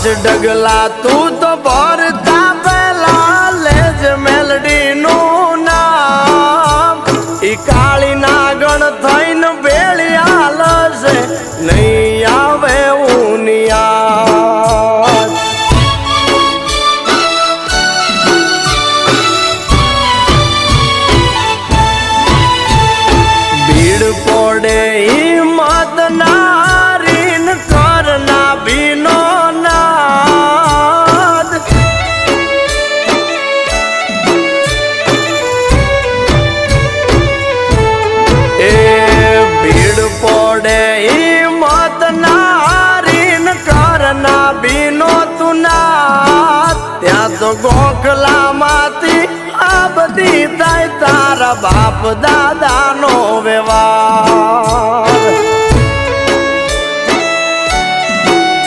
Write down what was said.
ડગલા તું તો ભરતા પેલા લેજ મેલડી નું નામ ઈ કાળી નાગણ થઈને બેળી હાલશે નહીં આવે ઉનિયા ભીડ પડે હિંમત નારીન કરના ભીનો નાદ એ ભીડ પડે હિંમત નારીન કરના ભીનો તું નાદ ત્યાં તો ગોખલામાંથી આ બધી થાય તારા બાપ દાદાનો વ્યવહાર